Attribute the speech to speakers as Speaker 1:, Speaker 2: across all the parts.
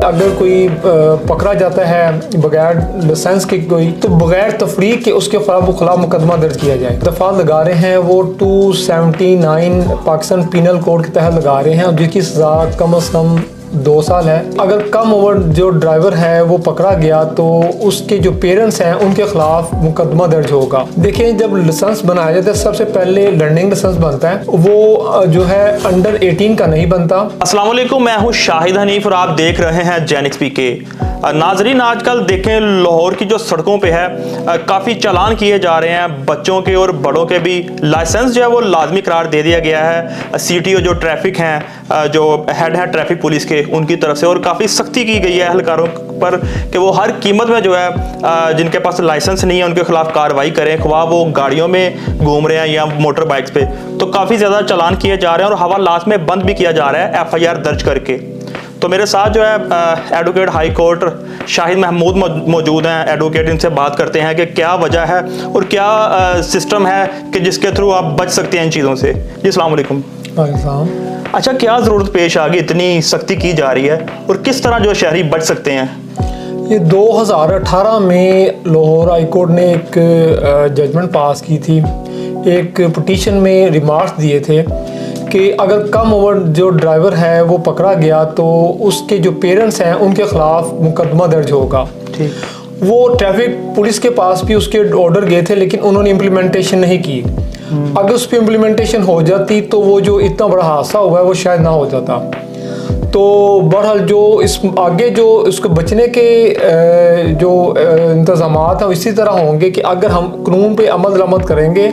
Speaker 1: अगर कोई पकड़ा जाता है बगैर लाइसेंस के कोई, तो बगैर तफरीक के उसके खिलाफ मुकदमा दर्ज किया जाए। दफात लगा रहे हैं वो 279 पाकिस्तान पीनल कोड के तहत लगा रहे हैं, जिसकी सज़ा कम से कम 2 साल है। अगर कम ओवर जो ड्राइवर है वो पकड़ा गया तो उसके जो पेरेंट्स हैं उनके खिलाफ मुकदमा दर्ज होगा। देखिए, जब लाइसेंस बनाया जाता है सबसे पहले लर्निंग लाइसेंस बनता है, वो जो है अंडर 18 का नहीं बनता।
Speaker 2: अस्सलाम वालेकुम, मैं हूं शाहिद हनीफ और आप देख रहे हैं जेनिक्स पीके। नाजरीन, आजकल देखें लाहौर की जो सड़कों पे है काफ़ी चालान किए जा रहे हैं, बच्चों के और बड़ों के भी। लाइसेंस जो है वो लाजमी करार दे दिया गया है। CTO जो ट्रैफिक हैं, जो हेड है ट्रैफिक पुलिस के, उनकी तरफ से, और काफ़ी सख्ती की गई है एहलकारों पर कि वो हर कीमत में जो है जिनके पास लाइसेंस नहीं है उनके खिलाफ कार्रवाई करें, ख्वाह वो गाड़ियों में घूम रहे हैं या मोटर बाइक्स पे। तो काफ़ी ज़्यादा चालान किए जा रहे हैं और हवालात में बंद भी किया जा रहा है FIR दर्ज करके। तो मेरे साथ जो है advocate high court Shahid Mahmood मौजूद हैं। एडवोकेट, इनसे बात करते हैं कि क्या वजह है और क्या सिस्टम है कि जिसके थ्रू आप बच सकते हैं इन चीज़ों से। जी अस्सलाम वालेकुम। अच्छा, क्या ज़रूरत पेश आ गई, इतनी सख्ती की जा रही है और किस तरह जो शहरी बच सकते हैं?
Speaker 1: ये 2018 में लाहौर हाई कोर्ट ने एक जजमेंट पास की थी। एक पिटीशन में रिमार्क्स दिए थे कि अगर कम ओवर जो ड्राइवर है वो पकड़ा गया तो उसके जो पेरेंट्स हैं उनके खिलाफ मुकदमा दर्ज होगा।
Speaker 2: ठीक।
Speaker 1: वो ट्रैफिक पुलिस के पास भी उसके ऑर्डर गए थे, लेकिन उन्होंने इम्प्लीमेंटेशन नहीं की। अगर उस पर इम्प्लीमेंटेशन हो जाती तो वो जो इतना बड़ा हादसा हुआ है वो शायद ना हो जाता। तो बहरहाल जो इस आगे जो उसको बचने के जो इंतज़ामात हैं इसी तरह होंगे कि अगर हम कानून पे अमल दरामद करेंगे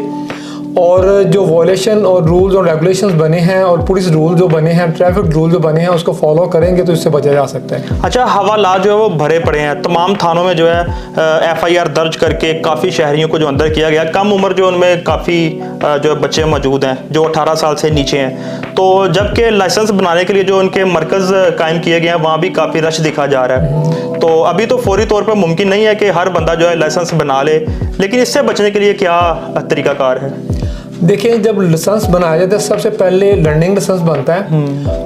Speaker 1: और जो वॉयलेशन और रूल्स और रेगुलेशंस बने हैं और पुलिस रूल जो बने हैं, ट्रैफिक रूल जो बने हैं, उसको फॉलो करेंगे तो इससे बचा जा सकता है।
Speaker 2: अच्छा, हवालात जो है वो भरे पड़े हैं तमाम थानों में, जो है FIR दर्ज करके काफ़ी शहरियों को जो अंदर किया गया। कम उम्र जो उनमें काफ़ी जो बच्चे मौजूद हैं जो 18 साल से नीचे हैं। तो जबकि लाइसेंस बनाने के लिए जो उनके मरकज़ कायम किए गए हैं वहाँ भी काफ़ी रश दिखा जा रहा है। तो अभी तो फौरी तौर पर मुमकिन नहीं है कि हर बंदा जो है लाइसेंस बना ले, लेकिन इससे बचने के लिए क्या तरीकाकार है?
Speaker 1: देखिए, जब लाइसेंस बनाया जाता है सबसे पहले लर्निंग लाइसेंस बनता है,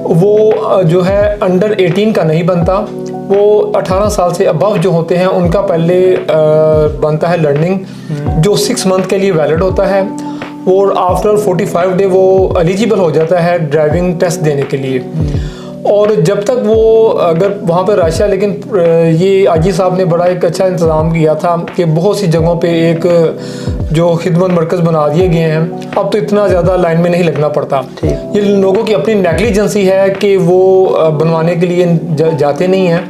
Speaker 1: वो जो है अंडर 18 का नहीं बनता। वो 18 साल से अबव जो होते हैं उनका पहले बनता है लर्निंग, जो 6 मंथ के लिए वैलिड होता है। और आफ्टर 45 डे वो एलिजिबल हो जाता है ड्राइविंग टेस्ट देने के लिए। और जब तक वो अगर वहाँ पर रश है, लेकिन ये आजी साहब ने बड़ा एक अच्छा इंतज़ाम किया था कि बहुत सी जगहों पे एक जो खिदमत मरकज़ बना दिए गए हैं। अब तो इतना ज़्यादा लाइन में नहीं लगना पड़ता। ये लोगों की अपनी नेग्लिजेंसी है कि वो बनवाने के लिए जाते नहीं हैं,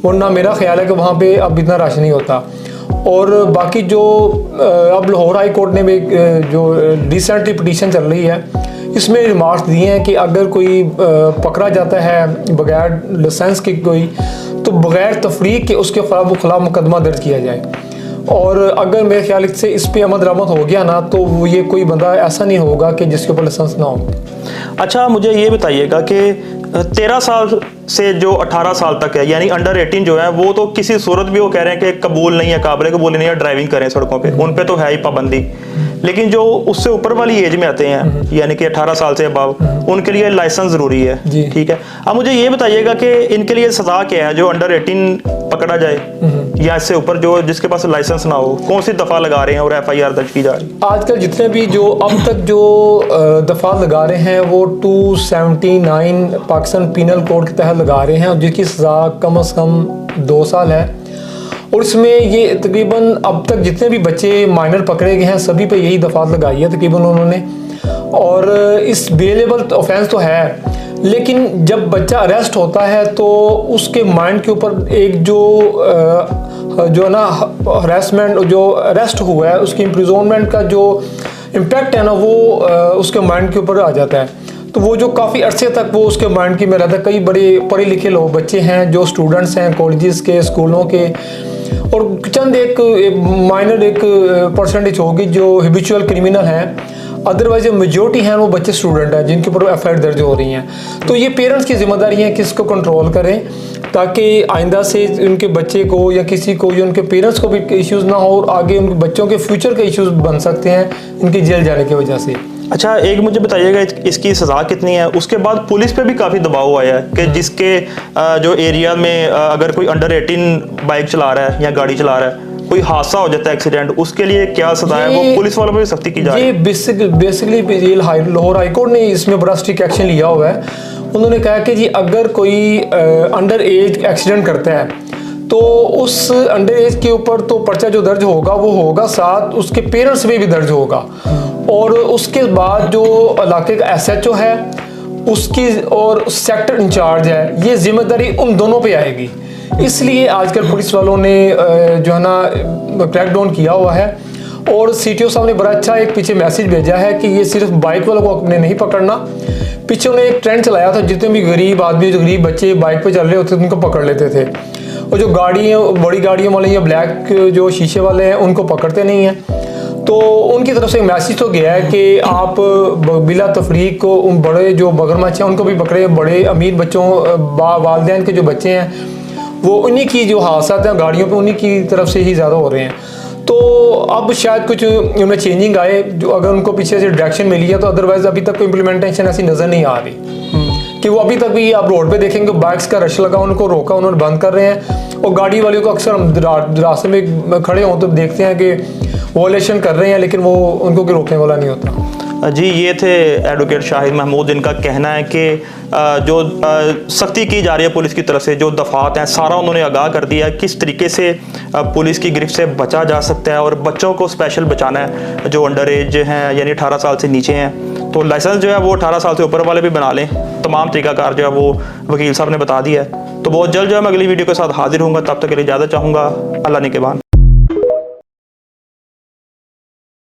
Speaker 1: वरना मेरा ख्याल है कि वहाँ पे अब इतना रश नहीं होता। और बाकी जो अब लाहौर हाई कोर्ट ने भी जो रिसेंटली पिटीशन चल रही है, इसमें रिमार्क्स दिए हैं कि अगर कोई पकड़ा जाता है बगैर लाइसेंस के कोई, तो बगैर तफरीक के उसके खिलाफ मुकदमा दर्ज किया जाए। और अगर मेरे ख्याल से इस पे अमल दरामद हो गया ना, तो वो ये कोई बंदा ऐसा नहीं होगा कि जिसके ऊपर लाइसेंस ना हो।
Speaker 2: अच्छा, मुझे ये बताइएगा कि 13 साल से जो 18 साल तक है, यानी अंडर 18 जो है, वो तो किसी सूरत भी वो कह रहे हैं कि कबूल नहीं है, काबिल कबूल नहीं है ड्राइविंग करें सड़कों पे, उन पे तो है ही पाबंदी। लेकिन जो उससे ऊपर वाली एज में आते हैं, यानी कि 18 साल से अबव, उनके लिए लाइसेंस ज़रूरी है। ठीक है। अब मुझे ये बताइएगा कि इनके लिए सज़ा क्या है जो अंडर 18 पकड़ा जाए या इससे ऊपर जो जिसके पास लाइसेंस ना हो? कौन सी दफ़ा लगा रहे हैं और FIR दर्ज की जा रही है?
Speaker 1: आजकल जितने भी जो अब तक जो दफ़ा लगा रहे हैं वो 279 पाकिस्तान पीनल कोड के तहत लगा रहे हैं, जिसकी सज़ा कम से कम 2 साल है। और इसमें ये तकरीबन अब तक जितने भी बच्चे माइनर पकड़े गए हैं सभी पे यही दफ़ात लगाई है तकरीबन उन्होंने। और इस बेलेबल ऑफेंस तो है, लेकिन जब बच्चा अरेस्ट होता है तो उसके माइंड के ऊपर एक जो ना हरासमेंट, जो अरेस्ट हुआ है उसकी इम्प्रिजनमेंट का जो इम्पैक्ट है ना, वो उसके माइंड के ऊपर आ जाता है। तो वो जो काफ़ी अरसे तक वो उसके माइंड की में रहता है। कई बड़े पढ़े लिखे लोग बच्चे हैं जो स्टूडेंट्स हैं कॉलेजेस के, स्कूलों के, और चंद एक माइनर एक परसेंटेज होगी जो हैबिचुअल क्रिमिनल हैं। अदरवाइज मेजोरिटी हैं वो बच्चे स्टूडेंट हैं जिनके ऊपर FIR दर्ज हो रही हैं। तो ये पेरेंट्स की जिम्मेदारी है कि इसको कंट्रोल करें, ताकि आइंदा से उनके बच्चे को या किसी को या उनके पेरेंट्स को भी इश्यूज़ ना हो, और आगे उनके बच्चों के फ्यूचर के इश्यूज़ बन सकते हैं इनके जेल जाने की वजह से।
Speaker 2: अच्छा, एक मुझे बताइएगा इसकी सज़ा कितनी है? उसके बाद पुलिस पे भी काफ़ी दबाव आया है कि जिसके जो एरिया में अगर कोई अंडर 18 बाइक चला रहा है या गाड़ी चला रहा है, कोई हादसा हो जाता है, एक्सीडेंट, उसके लिए क्या सज़ा है? वो पुलिस वालों पर भी सख्ती की जा रही है।
Speaker 1: बेसिकली लाहौर हाई कोर्ट ने इसमें बड़ा स्ट्रिक्ट एक्शन लिया हुआ है। उन्होंने कहा कि जी अगर कोई अंडर एज एक्सीडेंट करता है तो उस अंडर एज के ऊपर तो पर्चा जो दर्ज होगा वो होगा, साथ उसके पेरेंट्स में भी दर्ज होगा, और उसके बाद जो इलाके का SHO है उसकी और सेक्टर इंचार्ज है, ये जिम्मेदारी उन दोनों पे आएगी। इसलिए आजकल पुलिस वालों ने जो है ना क्रैकडाउन किया हुआ है, और CTO साहब ने बड़ा अच्छा एक पीछे मैसेज भेजा है कि ये सिर्फ बाइक वालों को अपने नहीं पकड़ना। पीछे उन्होंने एक ट्रेंड चलाया था, जितने भी गरीब आदमी, जो गरीब बच्चे बाइक पे चल रहे होते थे उनको पकड़ लेते थे, और जो बड़ी गाड़ियों वाले या ब्लैक जो शीशे वाले हैं उनको पकड़ते नहीं हैं। तो उनकी तरफ से एक मैसेज तो गया है कि आप बिला तफरीक को उन बड़े जो मगरमच्छ हैं उनको भी पकड़े। बड़े अमीर बच्चों वालिदैन के जो बच्चे हैं वो उन्हीं की जो हादसात हैं गाड़ियों पे उन्हीं की तरफ से ही ज़्यादा हो रहे हैं। तो अब शायद कुछ उनमें चेंजिंग आए, जो अगर उनको पीछे से डायरेक्शन मिली है, तो अदरवाइज अभी तक कोई इम्प्लीमेंटेशन ऐसी नज़र नहीं आ रही कि वो अभी तक भी आप रोड पे देखेंगे बाइक्स का रश लगा, उनको रोका, उन्होंने बंद कर रहे हैं, और गाड़ी वालों को अक्सर हम रास्ते में खड़े हों तो देखते हैं कि वॉयलेशन कर रहे हैं, लेकिन वो उनको कोई रोकने वाला नहीं होता।
Speaker 2: जी, ये थे एडवोकेट शाहिद महमूद, जिनका कहना है कि जो सख्ती की जा रही है पुलिस की तरफ से, जो दफात हैं सारा उन्होंने आगाह कर दिया है किस तरीके से पुलिस की गिरफ्त से बचा जा सकता है, और बच्चों को स्पेशल बचाना है जो अंडर एज हैं यानी 18 साल से नीचे हैं। तो लाइसेंस जो है वो 18 साल से ऊपर वाले भी बना लें, तमाम तरीकाकार जो है वो वकील साहब ने बता दिया है। तो बहुत जल्द जो है मैं अगली वीडियो के साथ हाजिर होऊंगा, तब तक के लिए इजाज़त चाहूँगा। अल्लाह निगहबान।